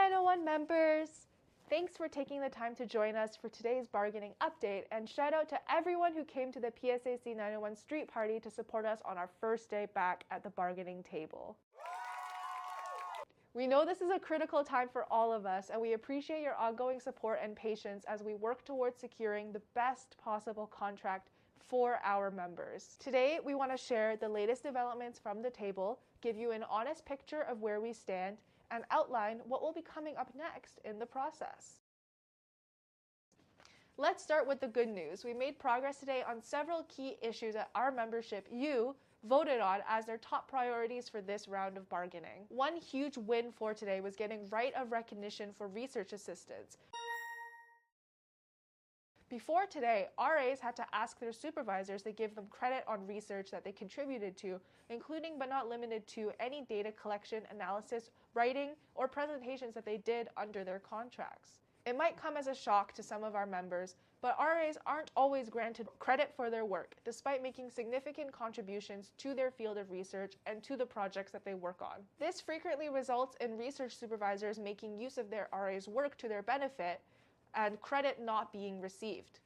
901 members! Thanks for taking the time to join us for today's bargaining update, and shout out to everyone who came to the PSAC 901 street party to support us on our first day back at the bargaining table. We know this is a critical time for all of us, and we appreciate your ongoing support and patience as we work towards securing the best possible contract for our members. Today, we want to share the latest developments from the table, give you an honest picture of where we stand, and outline what will be coming up next in the process. Let's start with the good news. We made progress today on several key issues that our membership, you, voted on as their top priorities for this round of bargaining. One huge win for today was getting right of recognition for research assistants. Before today, RAs had to ask their supervisors to give them credit on research that they contributed to, including but not limited to any data collection, analysis, writing, or presentations that they did under their contracts. It might come as a shock to some of our members, but RAs aren't always granted credit for their work, despite making significant contributions to their field of research and to the projects that they work on. This frequently results in research supervisors making use of their RA's work to their benefit, and credit not being received.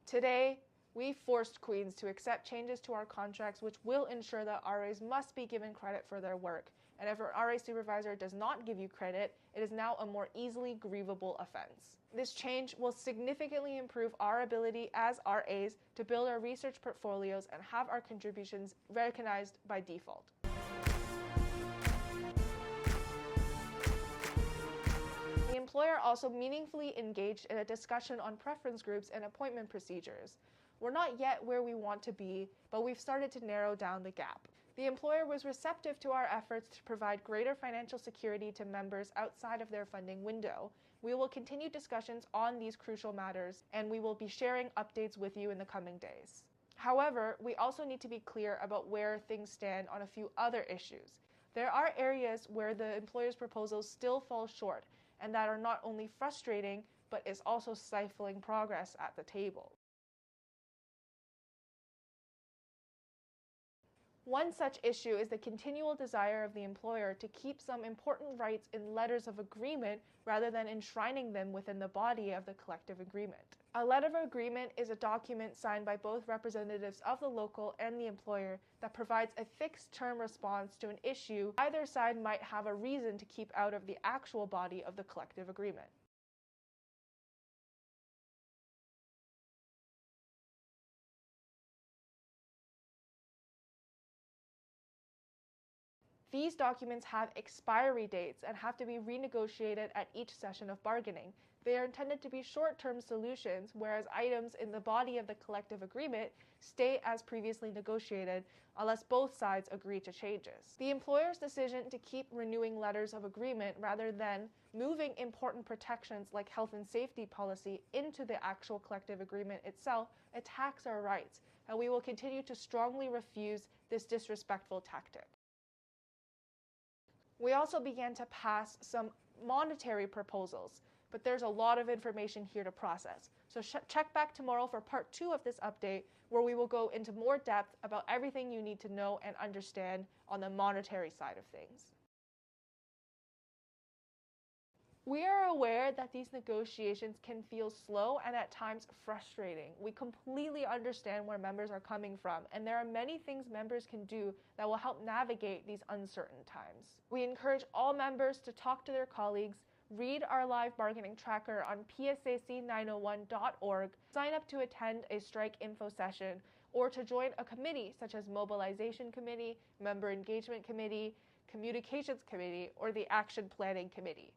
Today, we forced Queens to accept changes to our contracts which will ensure that RAs must be given credit for their work, and if an RA supervisor does not give you credit, it is now a more easily grievable offense. This change will significantly improve our ability as RAs to build our research portfolios and have our contributions recognized by default. The employer also meaningfully engaged in a discussion on preference groups and appointment procedures. We're not yet where we want to be, but we've started to narrow down the gap. The employer was receptive to our efforts to provide greater financial security to members outside of their funding window. We will continue discussions on these crucial matters, and we will be sharing updates with you in the coming days. However, we also need to be clear about where things stand on a few other issues. There are areas where the employer's proposals still fall short, and that are not only frustrating, but is also stifling progress at the table. One such issue is the continual desire of the employer to keep some important rights in letters of agreement rather than enshrining them within the body of the collective agreement. A letter of agreement is a document signed by both representatives of the local and the employer that provides a fixed-term response to an issue either side might have a reason to keep out of the actual body of the collective agreement. These documents have expiry dates and have to be renegotiated at each session of bargaining. They are intended to be short-term solutions, whereas items in the body of the collective agreement stay as previously negotiated unless both sides agree to changes. The employer's decision to keep renewing letters of agreement rather than moving important protections like health and safety policy into the actual collective agreement itself attacks our rights, and we will continue to strongly refuse this disrespectful tactic. We also began to pass some monetary proposals, but there's a lot of information here to process. So check back tomorrow for part 2 of this update, where we will go into more depth about everything you need to know and understand on the monetary side of things. We are aware that these negotiations can feel slow and at times frustrating. We completely understand where members are coming from, and there are many things members can do that will help navigate these uncertain times. We encourage all members to talk to their colleagues, read our live bargaining tracker on psac901.org, sign up to attend a strike info session, or to join a committee such as Mobilization Committee, Member Engagement Committee, Communications Committee, or the Action Planning Committee.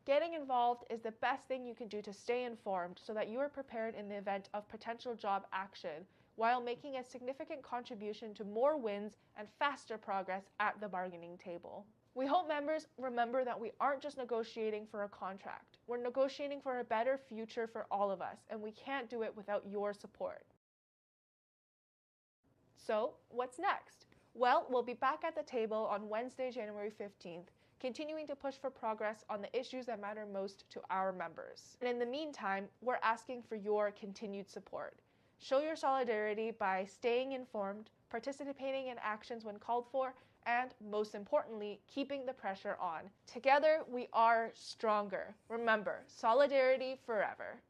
Getting involved is the best thing you can do to stay informed so that you are prepared in the event of potential job action, while making a significant contribution to more wins and faster progress at the bargaining table. We hope members remember that we aren't just negotiating for a contract. We're negotiating for a better future for all of us, and we can't do it without your support. So, what's next? Well, we'll be back at the table on Wednesday, January 15th, continuing to push for progress on the issues that matter most to our members. And in the meantime, we're asking for your continued support. Show your solidarity by staying informed, participating in actions when called for, and, most importantly, keeping the pressure on. Together, we are stronger. Remember, solidarity forever.